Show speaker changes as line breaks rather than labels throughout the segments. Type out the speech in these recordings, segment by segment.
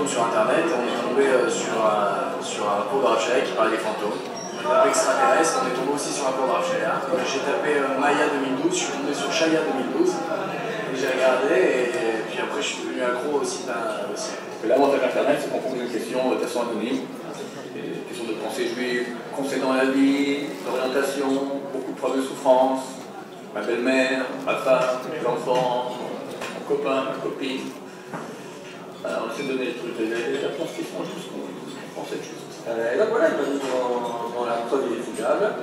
fantômes sur internet, on est tombé sur un cours de Rav Shaya qui parlait des fantômes. On a tapé extraterrestre, on est tombé aussi sur un cours de Rav Shaya. J'ai tapé Maya 2012, je suis tombé sur Shaya 2012. J'ai regardé et puis après je suis devenu accro aussi aussi.
L'avantage d'Internet, c'est qu'on pose une question de façon anonyme, des questions de pensée juive, conseils dans la vie, d'orientation, beaucoup de preuves de souffrance, ma belle-mère, ma femme, mes enfants, mon copain, ma copine. Alors on essaie de donner les trucs, les réponses qui sont juste qu'on pense être juste.
Et donc voilà, il m'a mis dans la preuve irréfutable.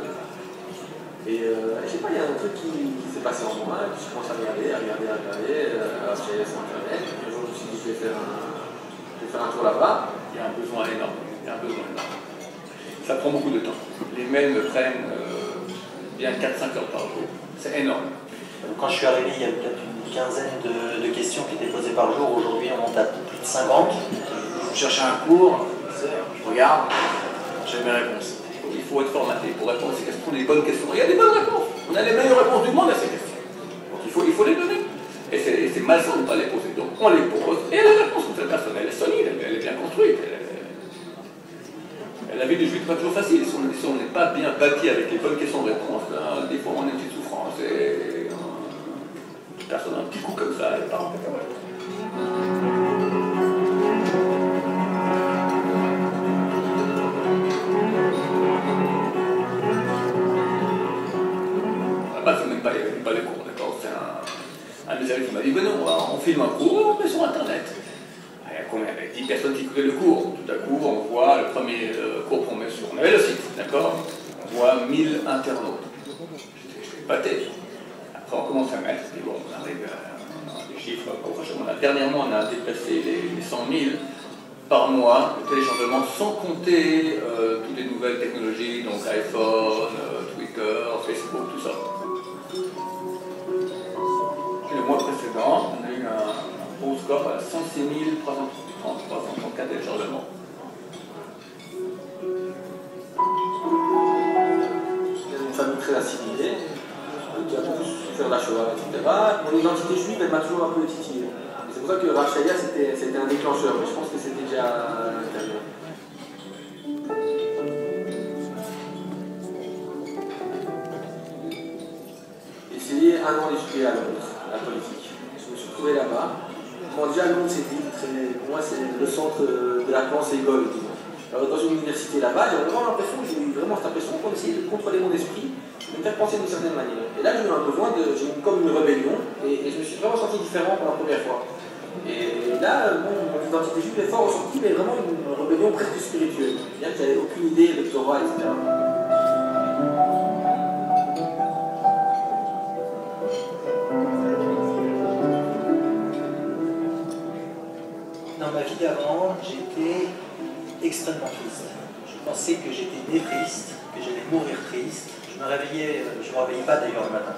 Et je sais pas, il y a un truc qui s'est passé en moi, et puis je commence à regarder, sur internet. Un jour, je me suis dit, je vais faire un tour là-bas.
Il y a un besoin énorme, Ça prend beaucoup de temps. Les mails me prennent bien 4-5 heures par jour. C'est énorme.
Quand je suis arrivé, il y avait peut-être une quinzaine de questions qui étaient posées par jour. Aujourd'hui, on monte à plus de 50.
Je cherchais un cours, je regarde, j'ai mes réponses.
Il faut être formaté pour répondre à ces questions, des bonnes questions. Il y a des bonnes réponses. On a les meilleures réponses du monde à ces questions. Donc il faut les donner. Et c'est malsain de ne pas les poser. Donc on les pose. Et la réponse de cette personne, elle est solide, elle est bien construite. La vie du juif n'est pas toujours facile. Si on n'est pas bien bâti avec les bonnes questions-réponses, des fois on a une petite souffrance. Et une personne a un petit coup comme ça, elle part en cacahuète. C'est même pas les cours, d'accord. C'est un des amis qui m'a dit, ben non, on filme un cours, on met sur internet. Il y a combien? Il y avait 10 personnes qui écoutaient le cours. Tout à coup, on voit le premier cours qu'on met sur. On avait le site, d'accord. On voit 1000 internautes. J'étais épaté. Après, on commence à mettre, et bon, on arrive à des chiffres. Dernièrement, on a dépassé les 100 000 par mois de téléchargement, sans compter toutes les nouvelles technologies, donc iPhone, Twitter, Facebook, tout ça. Le mois précédent, on a eu un beau score à 106 334 téléchargements.
J'ai une famille très assimilée, qui a beaucoup souffert de la Shoah, etc. Mon identité juive, elle m'a toujours un peu titillé. C'est pour ça que Rav Shaya, c'était un déclencheur, mais je pense que c'était déjà à l'intérieur. J'ai essayé un an d'étudier à Londres, la politique. Je me suis trouvé là-bas. Bon, déjà, Londres, c'est pour moi, c'est le centre de la pensée gaulle, disons. Alors, dans une université là-bas, j'ai vraiment cette impression qu'on essayait de contrôler mon esprit, de me faire penser d'une certaine manière. Et là, j'ai eu un besoin j'ai eu comme une rébellion, et je me suis vraiment senti différent pour la première fois. Et là, mon identité juive est fort ressentie, mais vraiment une rébellion presque spirituelle. Bien que j'avais aucune idée de Torah, etc.
Dans ma vie d'avant, j'étais extrêmement triste. Je pensais que j'étais né triste, que j'allais mourir triste. Je me réveillais pas d'ailleurs le matin.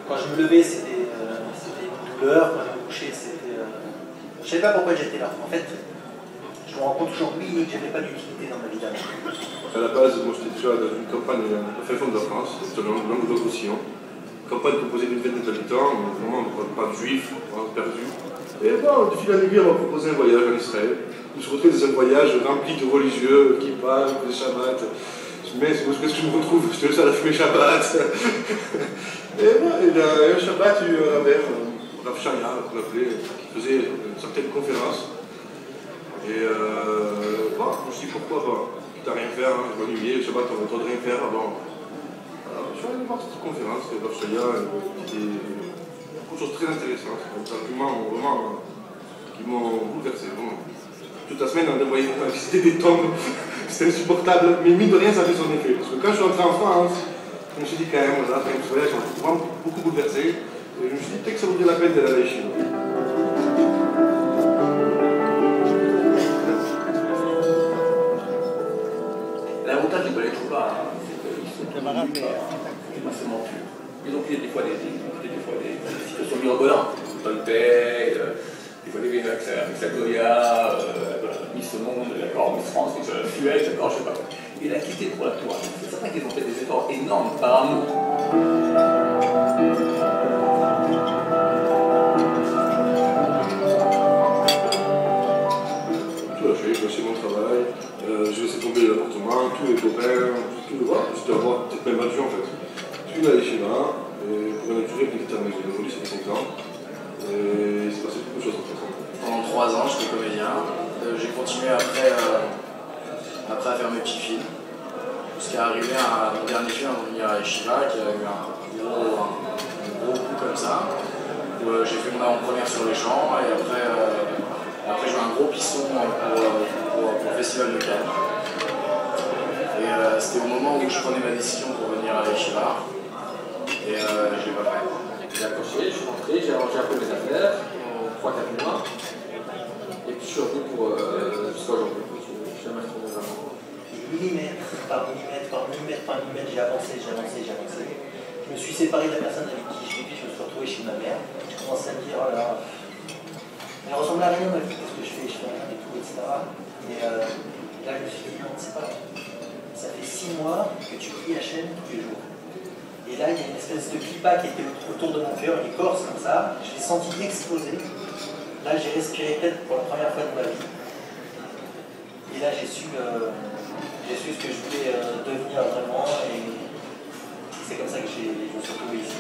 Quand je me levais, c'était une douleur. Quand je me couchais, c'était... Je ne savais pas pourquoi j'étais là. En fait, je me rends compte aujourd'hui que je n'avais pas d'utilité dans ma vie d'avant.
À la base, moi j'étais déjà dans une campagne au fin fond de la France, sur le Languedoc-Roussillon. Campagne composée d'une vingtaine d'habitants, vraiment pas de juifs, vraiment perdus. Et bon, de fil en aiguille, on m'a proposé un voyage en Israël. Je me suis retrouvé dans un voyage rempli de religieux qui parlent, de Shabbat. Je me dis, mais où est-ce que je me retrouve? Je te laisse à la fumée Shabbat. Et bon, un Shabbat, il y a eu un Rav Shaya, qu'on appelait, qui faisait certaines conférences. Et bon, je me suis dit, pourquoi pas? Quitte à rien faire, je m'ennuyais, le Shabbat, on a le temps de rien faire. Bon. Alors, je suis allé voir cette conférence, Rav Shaya, c'était beaucoup de choses très intéressantes, des arguments vraiment qui m'ont bouleversé, vraiment. Toute la semaine, on envoyait visiter des tombes, c'était insupportable, mais mine de rien, ça fait son effet. Parce que quand je suis rentré en France, je me suis dit quand même, là, après ce voyage, ça m'a vraiment beaucoup bouleversé, et je me suis dit peut-être que ça vaudrait la peine d'aller à Chine.
L'avantage du ballet Chouba, c'est que c'est massivement pur. Ils ont créé des fois des situations mirobolantes. Tolpec, des fois des vidéos avec sa Goya, Miss Monde, d'accord, Miss France, Miss Suède, d'accord, je sais pas quoi. Il a quitté pour la Torah. C'est certain qu'ils ont fait des efforts énormes par amour.
j'ai laissé tomber l'appartement, tous les copains, tout le voir. J'étais à voir peut-être même adjoint en fait. Je suis allé chez là, et pour une durée indéterminée. Aujourd'hui, ça fait 5 ans. Et il s'est passé beaucoup de choses en fait.
Pendant 3 ans, j'étais comédien. J'ai continué après à faire mes petits films. Jusqu'à arriver à mon dernier film avant de venir à Yeshiva, qui a eu un gros coup comme ça. J'ai fait mon avant-première sur les champs et après j'ai eu un gros piston pour le festival de Cannes. Et c'était au moment où je prenais ma décision pour venir à Yeshiva. Et je l'ai pas fait.
J'ai accroché, je suis rentré, j'ai arrangé un peu mes affaires, 3-4 mois. Et puis je suis revenu pour jusqu'à aujourd'hui. Je suis jamais retourné vraiment.
Millimètre par millimètre par millimètre par millimètre, j'ai avancé. Je me suis séparé de la personne avec qui je vivais, je me suis retrouvé chez ma mère. Je commençais à me dire, oh là, elle ressemble à rien, ma fille, qu'est-ce que je fais rien et tout, etc. Et là, je me suis dit, non, c'est pas. Ça fait 6 mois que tu pries Hachem tous les jours. Et là, il y a une espèce de clipa qui était autour de mon cœur, une écorce comme ça. Je l'ai senti exploser. Là, j'ai respiré peut-être pour la première fois de ma vie. Et là, j'ai su ce que je voulais devenir vraiment. Et c'est comme ça que je me suis retrouvé ici.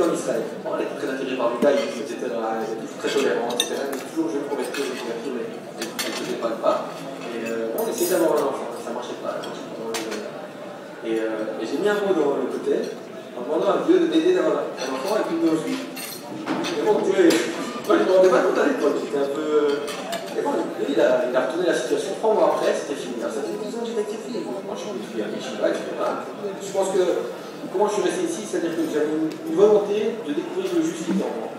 En Israël. Bon, elle était très attirée par le judaïsme, etc. Elle était très tolérante, etc. Elle me dit toujours je vais me convertir, mais elle ne faisait pas le pas. Et on essayait d'avoir un enfant, ça ne marchait pas. Et j'ai mis un mot dans le côté en demandant à Dieu de m'aider d'avoir un enfant avec une non juive. Et bon, Dieu, moi je ne me rendais pas compte à l'époque, j'étais un peu. Et bon, lui, il a retourné la situation 3 mois après, c'était fini. Alors, ça fait 10 ans que j'étais avec tes filles. Moi je suis à Yeshiva, etc. Je pense que. Comment je suis resté ici, c'est-à-dire que j'avais une volonté de découvrir le juste qui était en moi.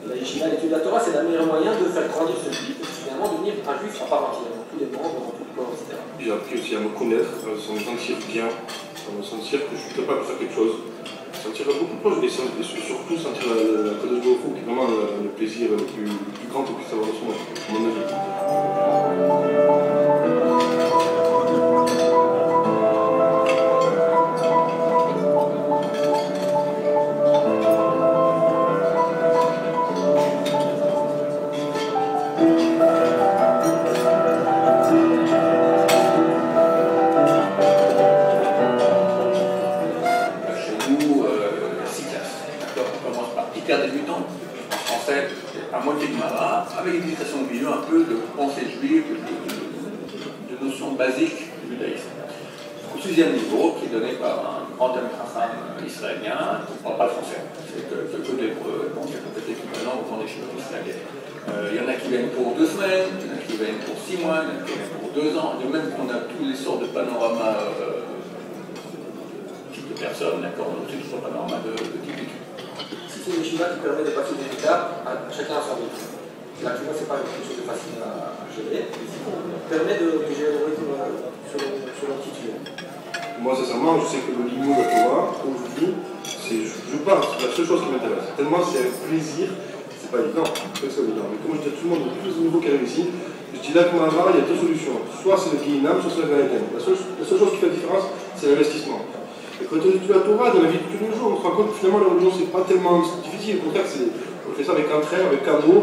La Yeshiva, l'étude de la Torah, c'est le meilleur moyen de faire grandir ce juif et finalement devenir un juif à part entière, dans tous les membres, dans tout le corps, etc.
J'ai appris aussi à me connaître, à me sentir bien, à me sentir que je suis capable de faire quelque chose, sentir beaucoup proche et surtout sentir la Kadosh Baruch Hu, qui est vraiment le plaisir le plus grand que je puisse avoir de son monde, à mon avis.
Avec une éducation au milieu un peu de pensée juive, de notions basiques du judaïsme. Au 6e niveau, qui est donné par un grand Chacham israélien, qui ne parle pas le français, c'est que l'hébreu, donc il y a peut-être l'équivalent au grand des chiffres israéliens. Il y en a qui viennent pour 2 semaines, il y en a qui viennent pour 6 mois, il y en a qui viennent pour 2 ans, de même qu'on a tous les sortes de panoramas type de personnes, d'accord, on a aussi tous les panoramas de type d'études.
Si c'est une yeshiva qui permet de passer des étapes, chacun à son rythme. Là, tu vois, c'est pas quelque chose de facile à gérer, mais si on permet de gérer le rythme sur l'intitulé.
Moi, sincèrement, je sais que le Limoud à Torah, aujourd'hui, je pense, c'est la seule chose qui m'intéresse. Tellement c'est un plaisir, c'est pas évident, c'est pas évident. Mais comme je dis à tout le monde, de tous les niveaux qui arrivent ici, je dis là que Mahamar, il y a 2 solutions. Soit c'est le Guinam, soit c'est le Gaëtan. La seule chose qui fait la différence, c'est l'investissement. Et quand on étudie la Torah, dans la vie de tous les jours, on se rend compte que finalement la religion, c'est pas tellement difficile. Au contraire, on fait ça avec entrain, avec amour.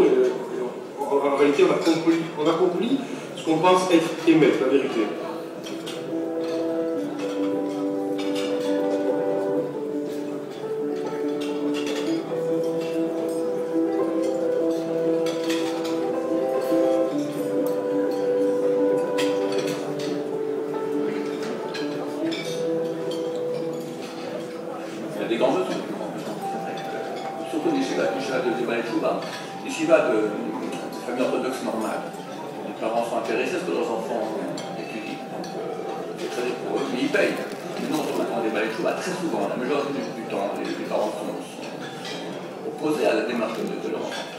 En réalité, on accomplit ce qu'on pense être aimé, la vérité.
Il y a des grands besoins. Surtout des yeshivas de famille orthodoxe normale. Les parents sont intéressés à ce que leurs enfants étudient. Donc c'est très bien pour eux, mais ils payent. Mais non, on attend des balais chouba très souvent, la majorité du temps, les parents sont opposés à la démarche de leur enfant.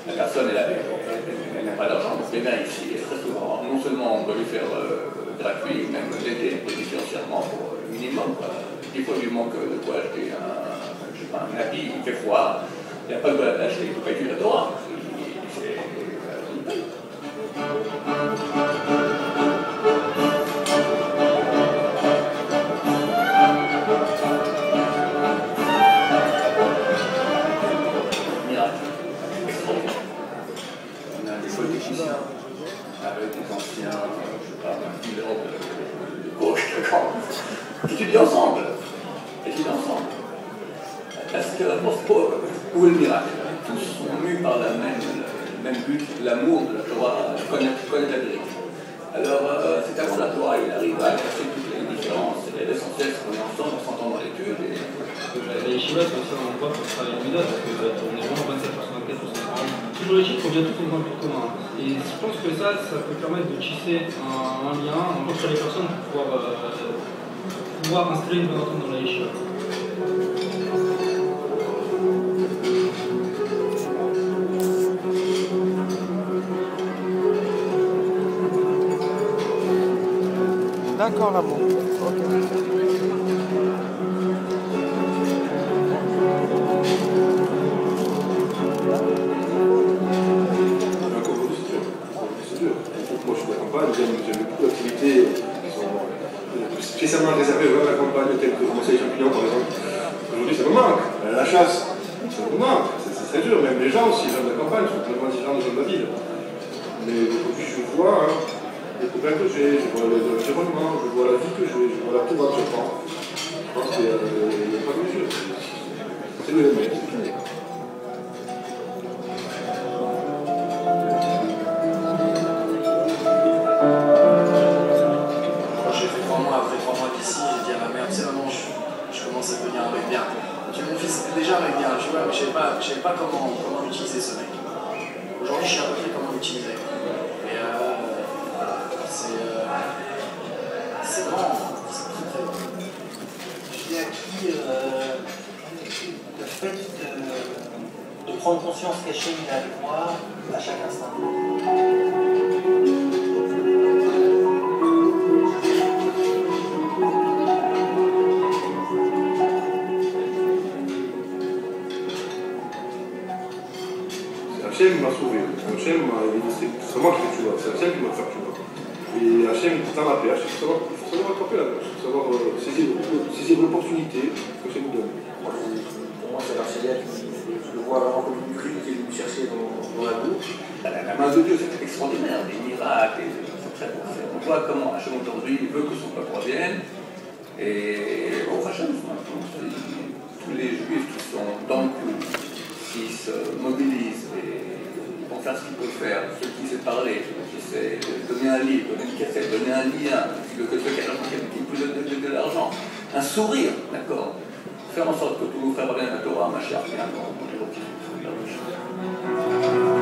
La personne, elle n'a pas d'argent. fait bien ici, très souvent. Non seulement on doit lui faire gratuit, même l'aider financièrement pour le minimum. Des fois, il lui manque de quoi acheter un habit, il fait froid, il n'y a pas de quoi l'acheter, il ne peut pas étudier la Torah. Miracle. Extraordinaire. On a des fois des techniciens avec des anciens, je sais pas, de gauche, de camp, étudient ensemble. Parce que, où est le miracle? Tous sont mus par le même but, l'amour de la Torah, connaître la vérité. Alors, cet amour de la Torah, il arrive à casser toutes les différences. Et l'essentiel, c'est qu'on est ensemble, on s'entend dans l'étude.
Les Yeshivas, comme ça, on voit qu'on travaille une méthode, parce qu'on est vraiment 27 par 64 ou 50. Toujours les chiffres, on vient tous au point commun. Et je pense que ça peut permettre de tisser un lien entre les personnes pour pouvoir installer une bonne entente dans la Yeshiva.
D'accord, l'amour. Ok.
Moi, je suis de la campagne, j'aime beaucoup d'activités spécialement réservées à la campagne, telles que le conseil champignon, par exemple. Aujourd'hui, ça me manque. La chasse, ça me manque. C'est très dur. Même les gens aussi, les gens de la campagne, sont complètement différents des gens de la ville. Mais aujourd'hui, je vois les copains que j'ai, je vois l'environnement, je vois la vie que j'ai, je vois la tomate que je prends. Je pense qu'il n'y a pas de mesure. C'est le même.
J'ai fait 3 mois, après 3 mois d'ici, j'ai dit à ma mère, tu sais maman, je commence à devenir un mec bien. Mon fils était déjà un mec bien, tu vois, mais je ne savais pas comment utiliser ce mec. Aujourd'hui, je sais à peu près comment l'utiliser. Et c'est grand, c'est très très grand.
J'ai acquis le fait de prendre conscience qu'Hachem est avec moi à chaque instant.
Hachem m'a sauvé. Hachem c'est moi qui fais tu vois. C'est Hachem qui m'a fait tu vois. Et Hachem est dans la perche. Il faut savoir attraper la perche. Il faut savoir saisir l'opportunité que ça nous donne.
Pour moi, c'est l'archelière qui je le vois vraiment comme une grue qui est venue chercher dans la boue.
La main de Dieu, c'est extraordinaire, des miracles, c'est très beau. On voit comment Hachem aujourd'hui veut que son peuple revienne. Et bon, Hachem, tous les juifs qui sont dans le coup, qui se mobilisent et ils vont faire ce qu'ils peuvent faire, ceux qui savent parler, ceux qui savent donner un livre, donner une cassette, donner un lien, ceux qui poussent de l'argent, un sourire, d'accord, faire en sorte que tous nos frères reviennent à la Torah, ma chère, bien, on